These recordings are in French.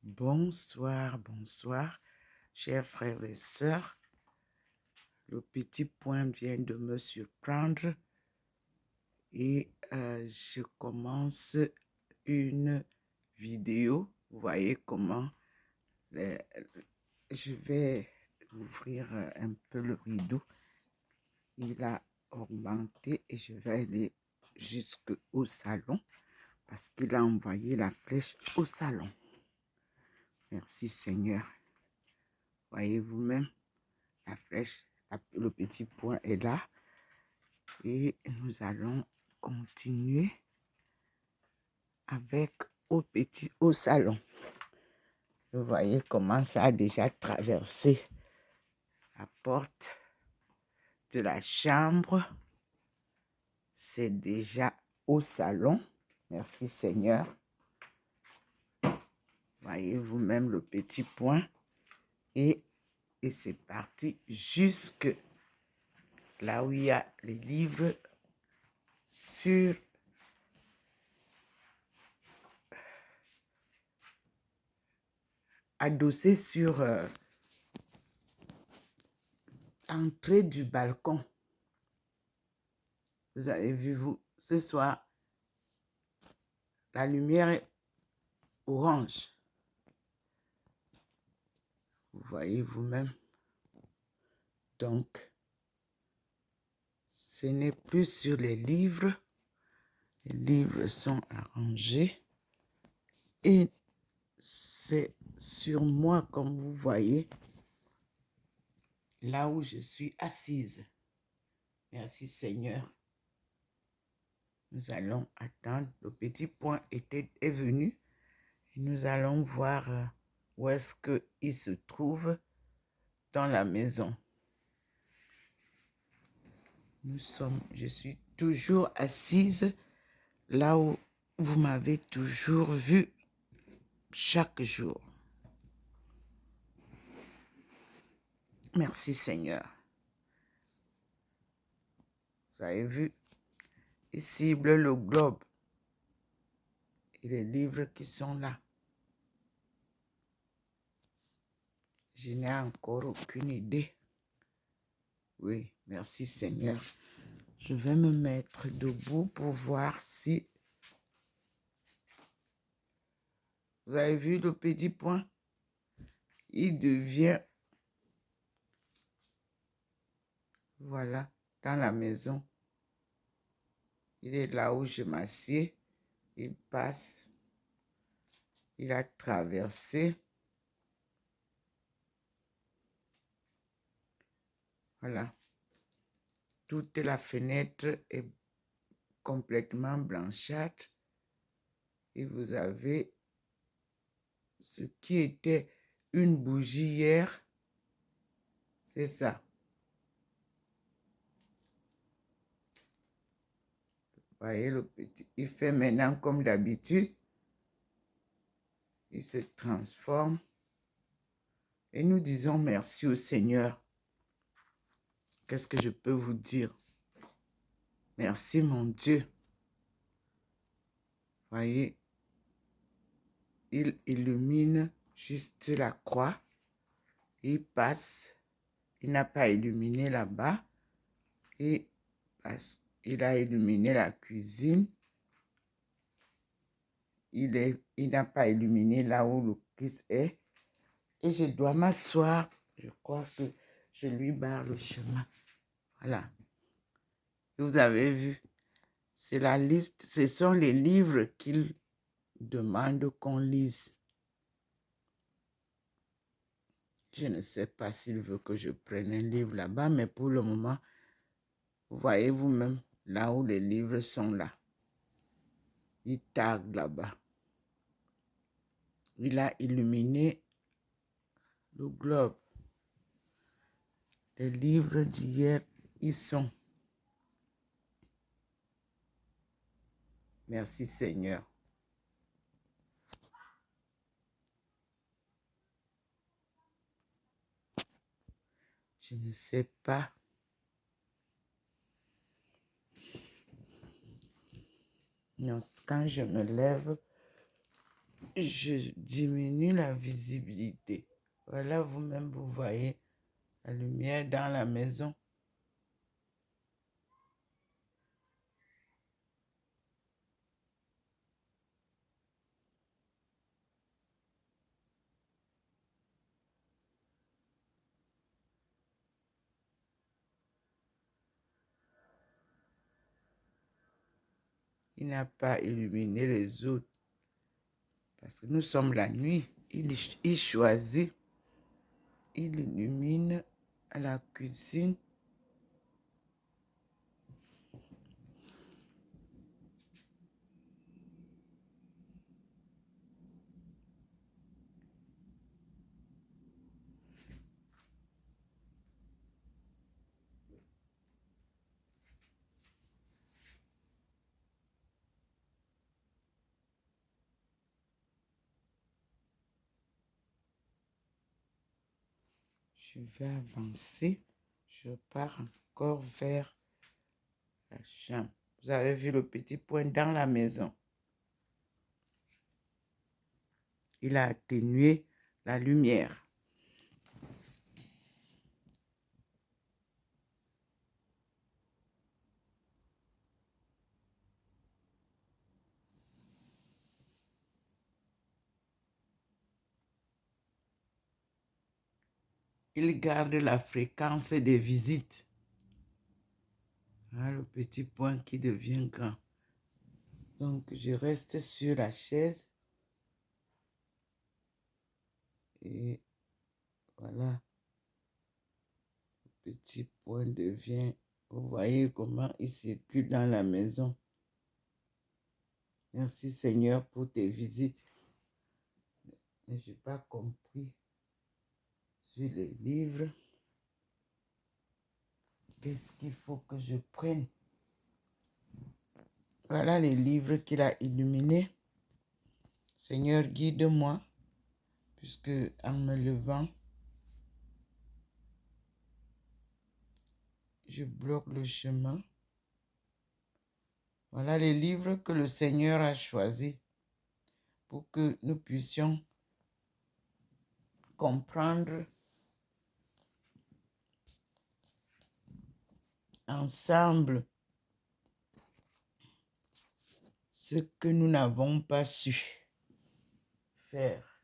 Bonsoir, bonsoir, chers frères et sœurs. Le petit point vient de me surprendre et je commence une vidéo. Vous voyez comment je vais ouvrir un peu le rideau. Il a augmenté et je vais aller jusqu'au salon parce qu'il a envoyé la flèche au salon. Merci Seigneur. Voyez vous-même, la flèche, le petit point est là. Et nous allons continuer avec au salon. Vous voyez comment ça a déjà traversé la porte de la chambre. C'est déjà au salon. Merci Seigneur. Voyez vous-même le petit point. Et c'est parti jusque là où il y a les livres adossés sur l'entrée du balcon. Vous avez vu, ce soir, la lumière est orange. Vous voyez vous-même. Donc, ce n'est plus sur les livres. Les livres sont arrangés. Et c'est sur moi, comme vous voyez, là où je suis assise. Merci Seigneur. Nous allons attendre. Le petit point est venu. Et nous allons voir où est-ce qu'il se trouve dans la maison. Je suis toujours assise là où vous m'avez toujours vu chaque jour. Merci Seigneur. Vous avez vu, il cible le globe et les livres qui sont là. Je n'ai encore aucune idée. Oui, merci Seigneur. Je vais me mettre debout pour voir si... Vous avez vu le petit point? Il devient... Voilà, dans la maison. Il est là où je m'assieds. Il passe. Il a traversé. Voilà. Toute la fenêtre est complètement blanchâtre. Et vous avez ce qui était une bougie hier. C'est ça. Vous voyez le petit. Il fait maintenant comme d'habitude. Il se transforme. Et nous disons merci au Seigneur. Qu'est-ce que je peux vous dire? Merci mon Dieu. Voyez, il illumine juste la croix. Il passe. Il n'a pas illuminé là-bas. Et il a illuminé la cuisine. Il n'a pas illuminé là où le Christ est. Et je dois m'asseoir. Je crois que je lui barre le chemin. Voilà. Vous avez vu. C'est la liste. Ce sont les livres qu'il demande qu'on lise. Je ne sais pas s'il veut que je prenne un livre là-bas, mais pour le moment, vous voyez vous-même là où les livres sont là. Il tague là-bas. Il a illuminé le globe. Les livres d'hier, ils sont. Merci Seigneur. Je ne sais pas. Non, quand je me lève, Je diminue la visibilité. Voilà, vous-même, vous voyez la lumière dans la maison. Il n'a pas illuminé les autres. Parce que nous sommes la nuit. Il choisit. Il illumine à la cuisine. Je vais avancer. Je pars encore vers la chambre. Vous avez vu le petit point dans la maison. Il a atténué la lumière. Il garde la fréquence des visites. Voilà le petit point qui devient grand. Donc, je reste sur la chaise. Et voilà. Le petit point devient... Vous voyez comment il circule dans la maison. Merci Seigneur pour tes visites. Mais je n'ai pas compris sur les livres. Qu'est-ce qu'il faut que je prenne? Voilà les livres qu'il a illuminés. Seigneur, guide-moi, puisque en me levant, je bloque le chemin. Voilà les livres que le Seigneur a choisis pour que nous puissions comprendre ensemble ce que nous n'avons pas su faire.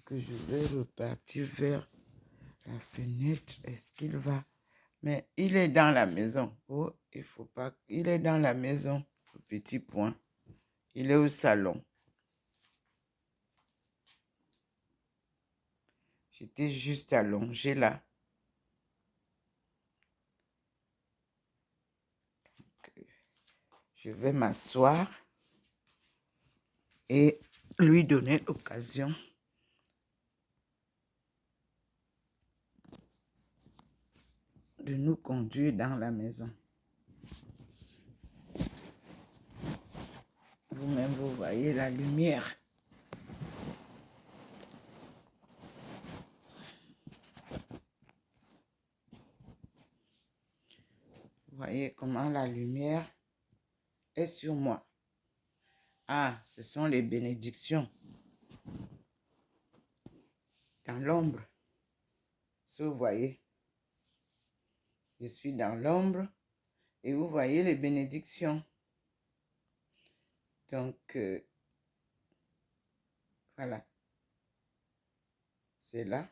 Que je vais repartir vers la fenêtre. Est-ce qu'il va? Mais il est dans la maison. Oh, il faut pas. Il est dans la maison, le petit point. Il est au salon. J'étais juste allongée là. Je vais m'asseoir et lui donner l'occasion de nous conduire dans la maison. Vous-même, vous voyez la lumière. Vous voyez comment la lumière est sur moi. Ah, ce sont les bénédictions. Dans l'ombre. Si vous voyez, je suis dans l'ombre et vous voyez les bénédictions. Donc, voilà. C'est là.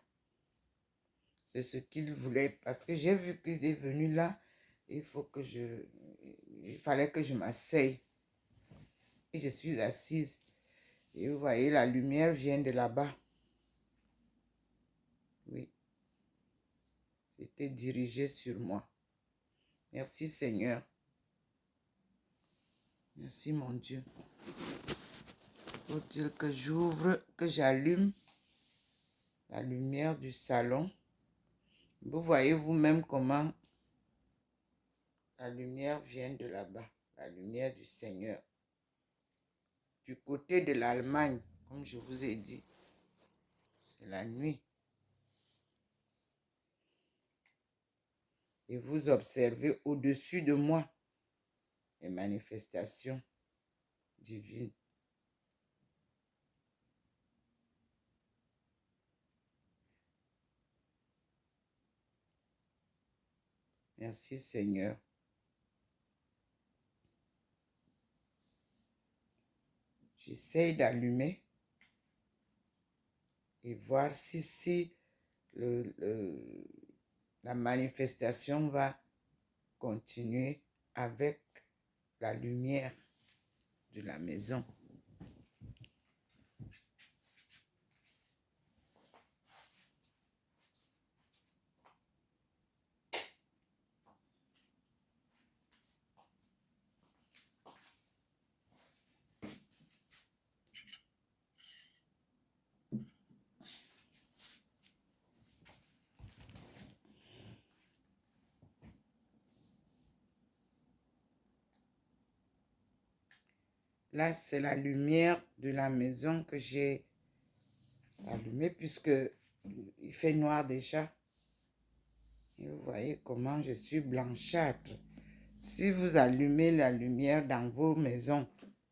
C'est ce qu'il voulait. Parce que j'ai vu qu'il est venu là. Il fallait que je m'asseye. Et je suis assise. Et vous voyez, la lumière vient de là-bas. Oui. C'était dirigé sur moi. Merci Seigneur. Merci mon Dieu. Faut-il que j'ouvre, que j'allume la lumière du salon? Vous voyez vous-même comment la lumière vient de là-bas. La lumière du Seigneur. Du côté de l'Allemagne, comme je vous ai dit, c'est la nuit. Et vous observez au-dessus de moi les manifestations divines. Merci Seigneur. J'essaye d'allumer et voir si la manifestation va continuer avec la lumière de la maison. Là, c'est la lumière de la maison que j'ai allumée puisque il fait noir déjà. Et vous voyez comment je suis blanchâtre. Si vous allumez la lumière dans vos maisons,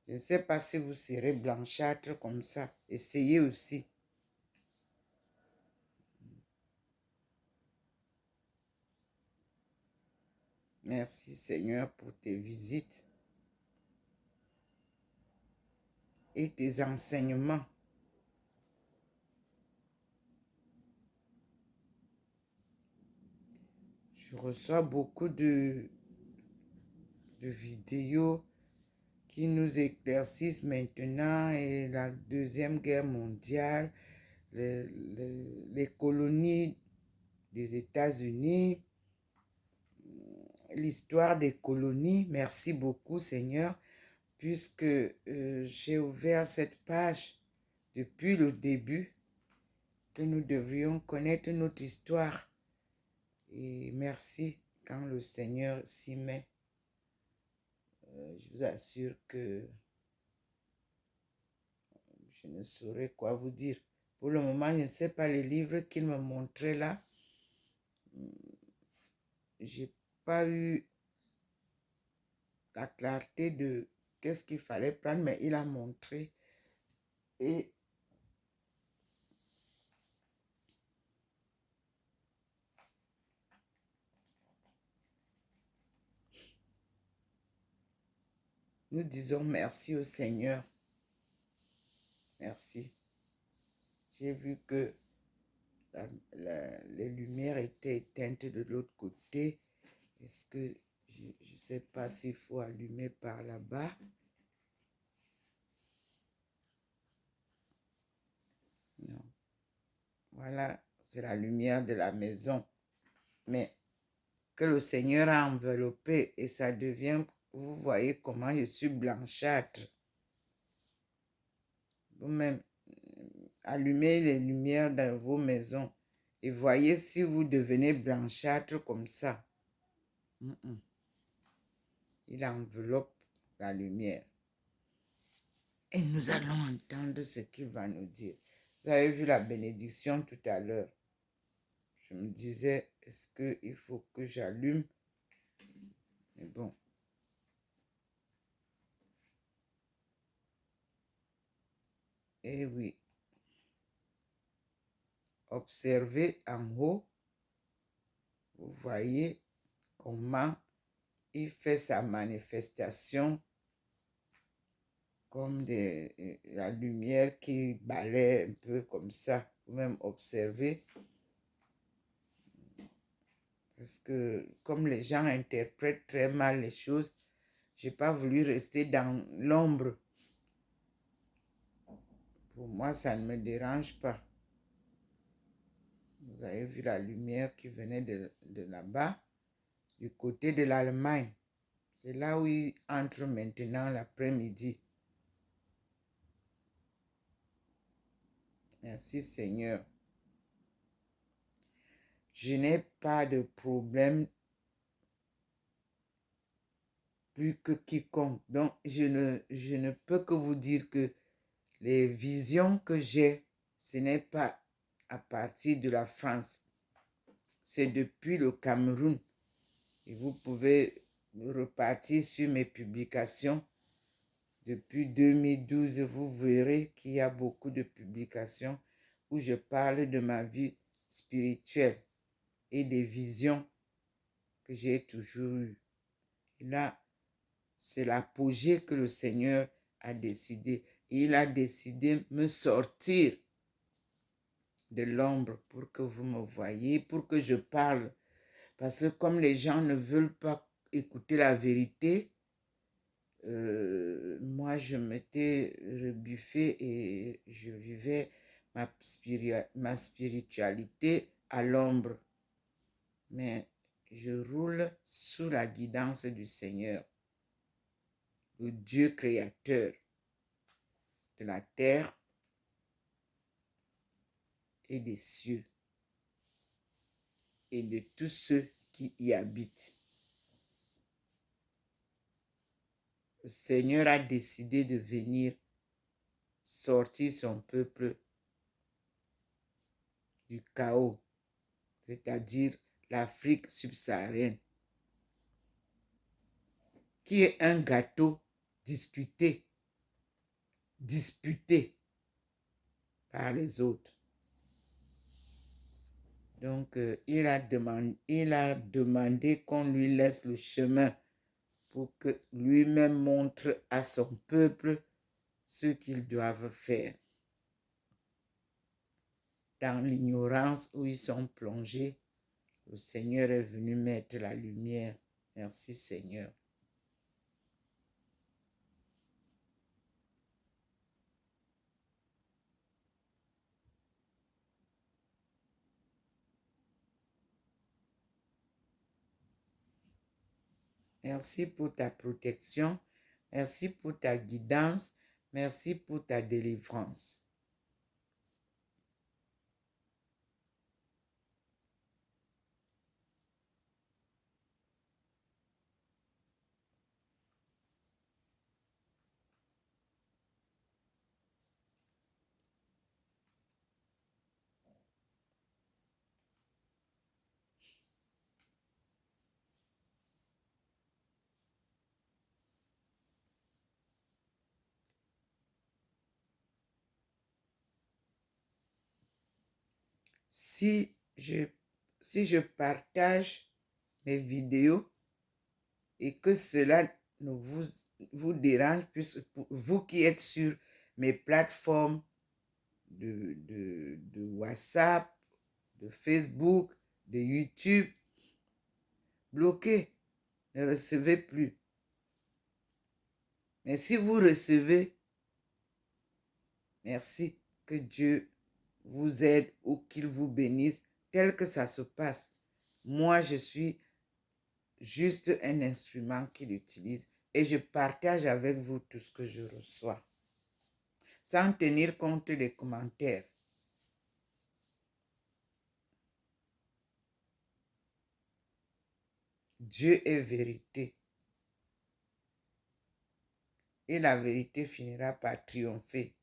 je ne sais pas si vous serez blanchâtre comme ça. Essayez aussi. Merci Seigneur pour tes visites et tes enseignements. Je reçois beaucoup de vidéos qui nous éclaircissent maintenant et la Deuxième Guerre mondiale, les colonies des États-Unis, l'histoire des colonies. Merci beaucoup Seigneur, puisque j'ai ouvert cette page depuis le début, que nous devrions connaître notre histoire. Et merci quand le Seigneur s'y met. Je vous assure que je ne saurais quoi vous dire. Pour le moment, je ne sais pas les livres qu'il me montrait là. J'ai pas eu la clarté de qu'est-ce qu'il fallait prendre, mais il a montré. Et nous disons merci au Seigneur. Merci. J'ai vu que les lumières étaient éteintes de l'autre côté. Est-ce que je ne sais pas s'il faut allumer par là-bas? Non. Voilà, c'est la lumière de la maison. Mais que le Seigneur a enveloppé et ça devient, vous voyez comment je suis blanchâtre. Vous-même, allumez les lumières dans vos maisons et voyez si vous devenez blanchâtre comme ça. Il enveloppe la lumière. Et nous allons entendre ce qu'il va nous dire. Vous avez vu la bénédiction tout à l'heure. Je me disais, est-ce qu'il faut que j'allume? Mais bon. Eh oui. Observez en haut. Vous voyez comment il fait sa manifestation comme la lumière qui balaie un peu comme ça. Vous-même observez. Parce que comme les gens interprètent très mal les choses, je n'ai pas voulu rester dans l'ombre. Pour moi, ça ne me dérange pas. Vous avez vu la lumière qui venait de là-bas, du côté de l'Allemagne. C'est là où il entre maintenant l'après-midi. Merci Seigneur. Je n'ai pas de problème plus que quiconque. Donc, je ne peux que vous dire que les visions que j'ai, ce n'est pas à partir de la France. C'est depuis le Cameroun. Et vous pouvez repartir sur mes publications. Depuis 2012, vous verrez qu'il y a beaucoup de publications où je parle de ma vie spirituelle et des visions que j'ai toujours eu. Et là, c'est l'apogée que le Seigneur a décidé. Et il a décidé de me sortir de l'ombre pour que vous me voyiez, pour que je parle. Parce que comme les gens ne veulent pas écouter la vérité, moi, je m'étais rebuffée et je vivais ma spiritualité à l'ombre. Mais je roule sous la guidance du Seigneur, le Dieu créateur de la terre et des cieux et de tous ceux qui y habitent. Le Seigneur a décidé de venir sortir son peuple du chaos, c'est-à-dire l'Afrique subsaharienne, qui est un gâteau disputé par les autres. Donc, il a demandé qu'on lui laisse le chemin pour que lui-même montre à son peuple ce qu'ils doivent faire. Dans l'ignorance où ils sont plongés, le Seigneur est venu mettre la lumière. Merci Seigneur. Merci pour ta protection. Merci pour ta guidance. Merci pour ta délivrance. Si je partage mes vidéos et que cela ne vous dérange, puisque vous qui êtes sur mes plateformes de WhatsApp, de Facebook, de YouTube, bloquez, ne recevez plus. Mais si vous recevez, merci, que Dieu vous aide ou qu'il vous bénisse, tel que ça se passe. Moi, je suis juste un instrument qu'il utilise et je partage avec vous tout ce que je reçois, sans tenir compte des commentaires. Dieu est vérité. Et la vérité finira par triompher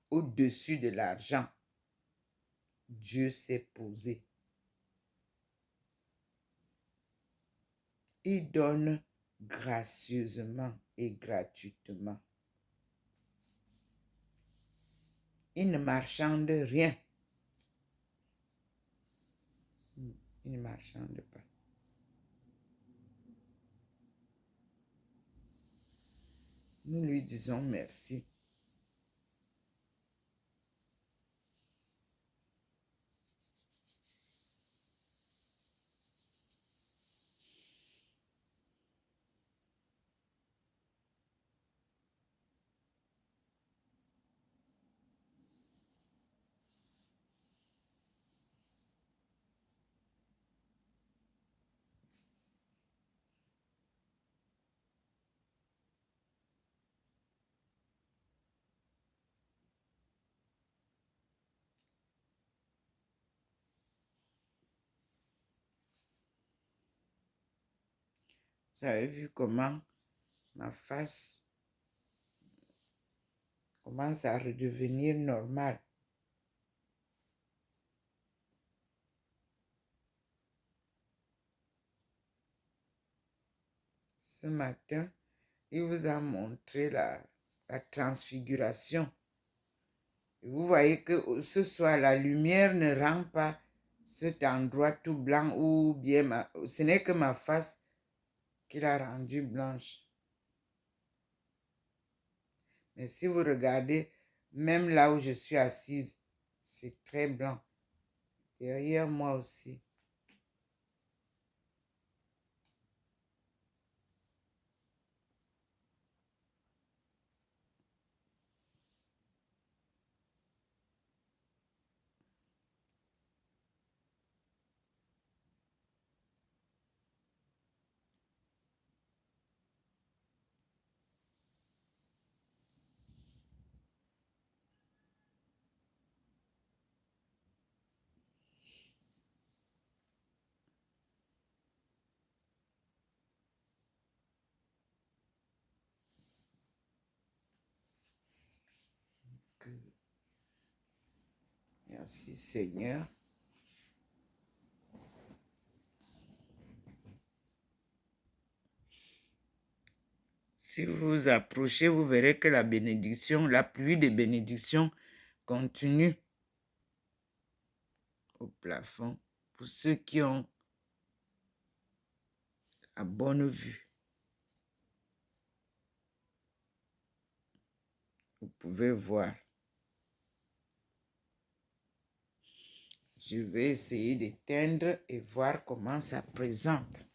au-dessus de l'argent. Dieu s'est posé. Il donne gracieusement et gratuitement. Il ne marchande rien. Il ne marchande pas. Nous lui disons merci. Vous avez vu comment ma face commence à redevenir normale. Ce matin, il vous a montré la transfiguration. Et vous voyez que ce soir, la lumière ne rend pas cet endroit tout blanc ou bien ce n'est que ma face qu'il a rendue blanche. Mais si vous regardez, même là où je suis assise, c'est très blanc. Derrière moi aussi. Merci Seigneur. Si vous vous approchez, vous verrez que la bénédiction, la pluie de bénédiction continue au plafond pour ceux qui ont la bonne vue. Vous pouvez voir. Je vais essayer d'éteindre et voir comment ça présente.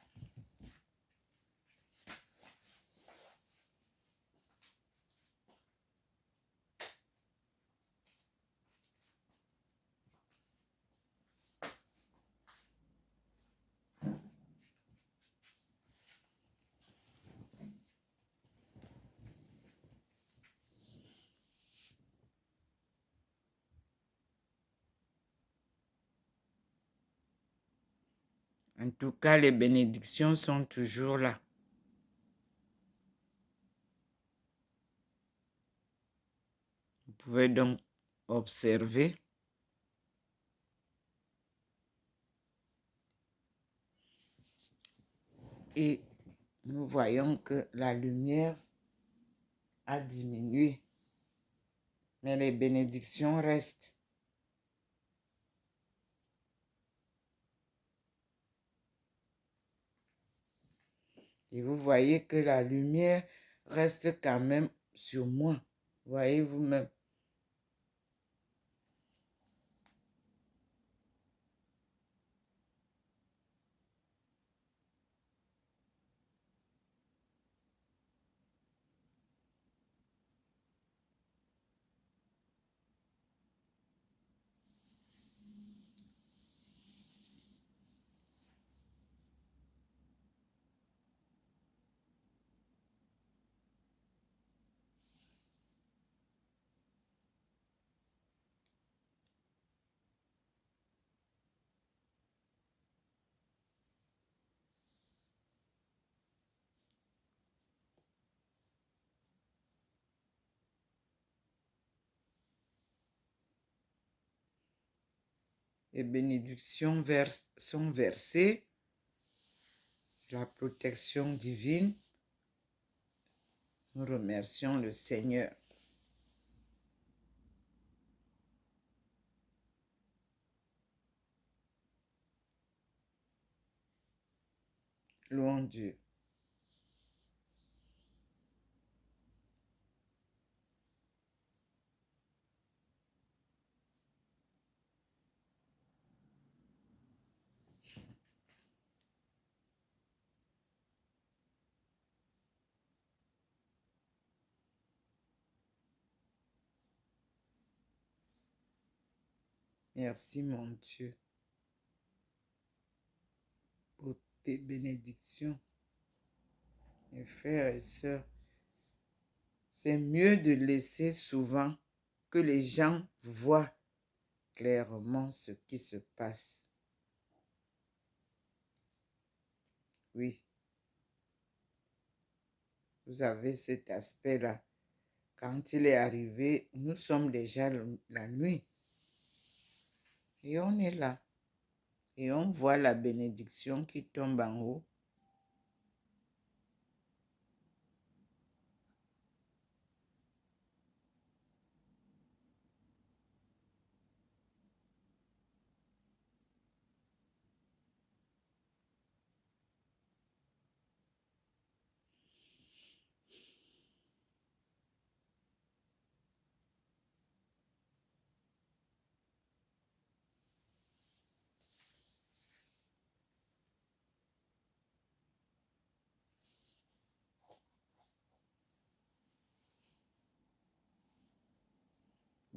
En tout cas, les bénédictions sont toujours là. Vous pouvez donc observer. Et nous voyons que la lumière a diminué. Mais les bénédictions restent. Et vous voyez que la lumière reste quand même sur moi. Voyez vous-même. Les bénédictions sont versées. C'est la protection divine. Nous remercions le Seigneur. Louons Dieu. Merci mon Dieu pour tes bénédictions. Mes frères et sœurs, c'est mieux de laisser souvent que les gens voient clairement ce qui se passe. Oui, vous avez cet aspect-là. Quand il est arrivé, nous sommes déjà la nuit. Et on est là. Et on voit la bénédiction qui tombe en haut.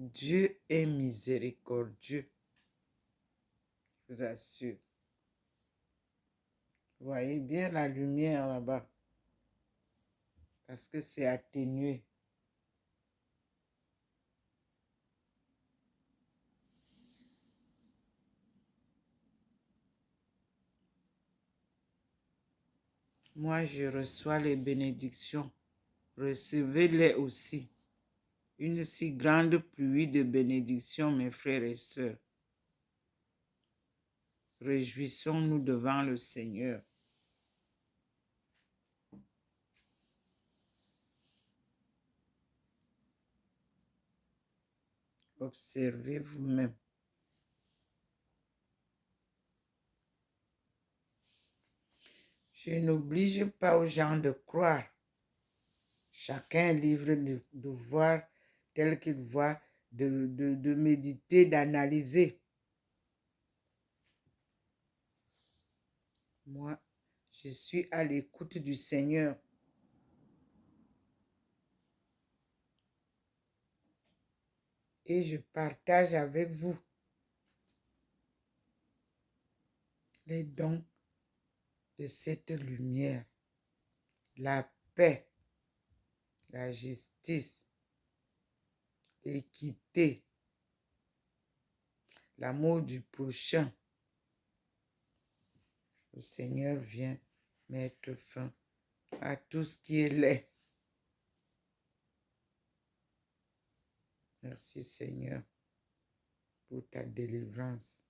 Dieu est miséricordieux, je vous assure. Vous voyez bien la lumière là-bas, parce que c'est atténué. Moi, je reçois les bénédictions. Recevez-les aussi. Une si grande pluie de bénédictions, mes frères et sœurs. Réjouissons-nous devant le Seigneur. Observez vous-même. Je n'oblige pas aux gens de croire. Chacun est libre de voir tel qu'il voit, de méditer, d'analyser. Moi, je suis à l'écoute du Seigneur. Et je partage avec vous les dons de cette lumière, la paix, la justice, l'équité, l'amour du prochain. Le Seigneur vient mettre fin à tout ce qui est laid. Merci Seigneur pour ta délivrance.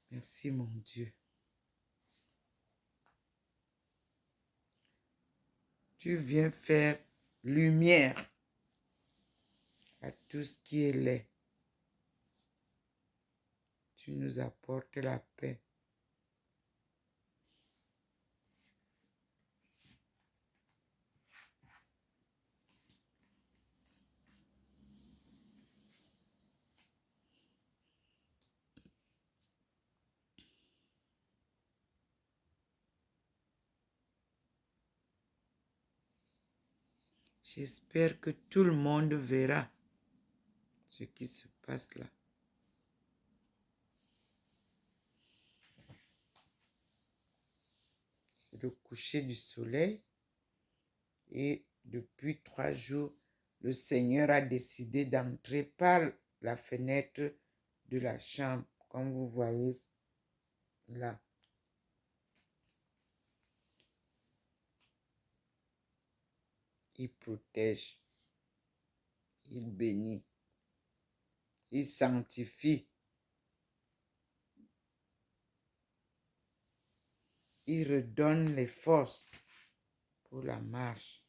Merci mon Dieu. Tu viens faire lumière à tout ce qui est laid. Tu nous apportes la paix. J'espère que tout le monde verra ce qui se passe là. C'est le coucher du soleil et depuis 3 jours, le Seigneur a décidé d'entrer par la fenêtre de la chambre, comme vous voyez là. Il protège, il bénit, il sanctifie, il redonne les forces pour la marche.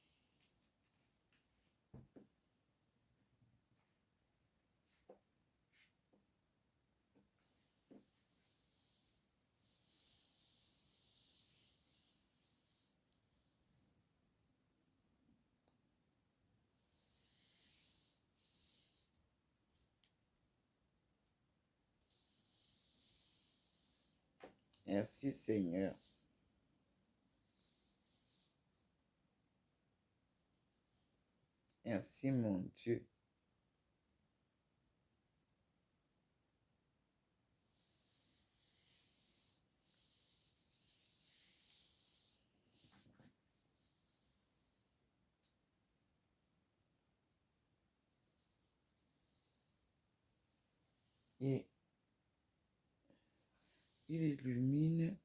Merci Seigneur. Merci mon Dieu. Et il illumine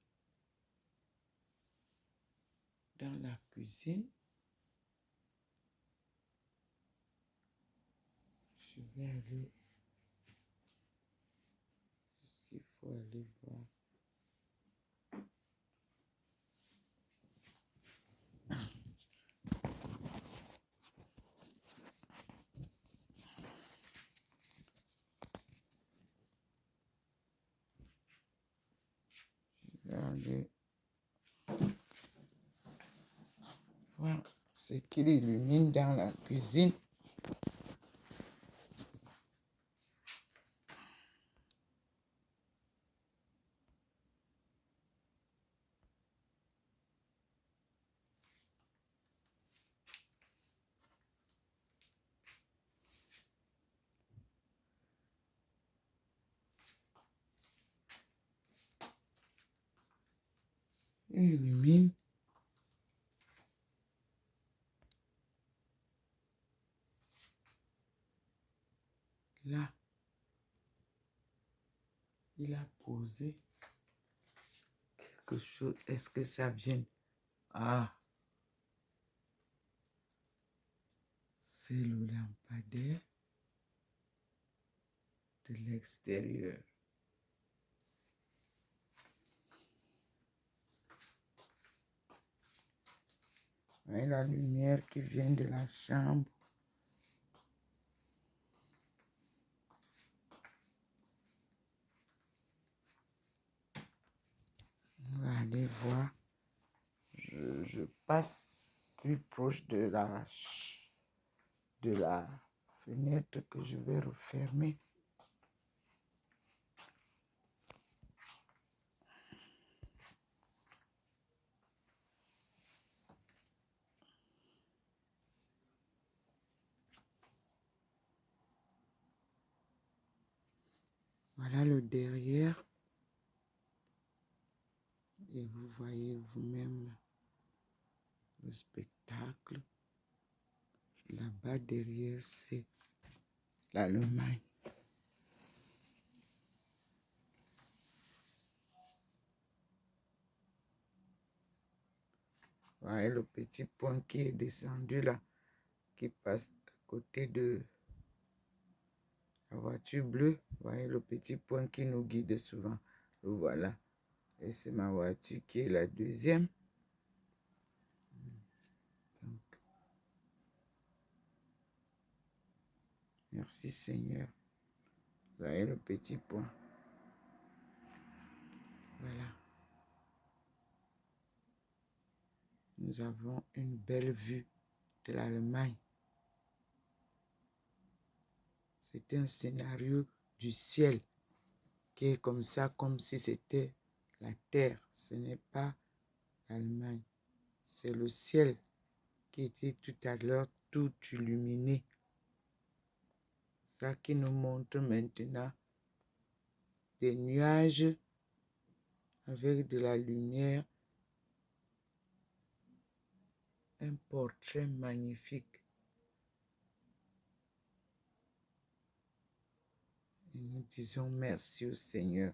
dans la cuisine. Je vais aller. Est-ce qu'il faut aller voir? Je vais aller voir ce qu'il illumine dans la cuisine. illumine là. Il a posé quelque chose. Est-ce que ça vient? Ah, c'est le lampadaire de l'extérieur. Et la lumière qui vient de la chambre. On va aller voir. Je passe plus proche de la fenêtre que je vais refermer. Voilà le derrière. Et vous voyez vous-même le spectacle. Là-bas derrière, c'est l'Allemagne. Voyez le petit point qui est descendu là, qui passe à côté de la voiture bleue. Voyez le petit point qui nous guide souvent. Le voilà. Et c'est ma voiture qui est la deuxième. Donc, merci Seigneur. Voyez le petit point. Voilà. Nous avons une belle vue de l'Allemagne. C'est un scénario du ciel qui est comme ça, comme si c'était la terre. Ce n'est pas l'Allemagne. C'est le ciel qui était tout à l'heure tout illuminé. Ça qui nous montre maintenant des nuages avec de la lumière. Un portrait magnifique. Et nous disons merci au Seigneur.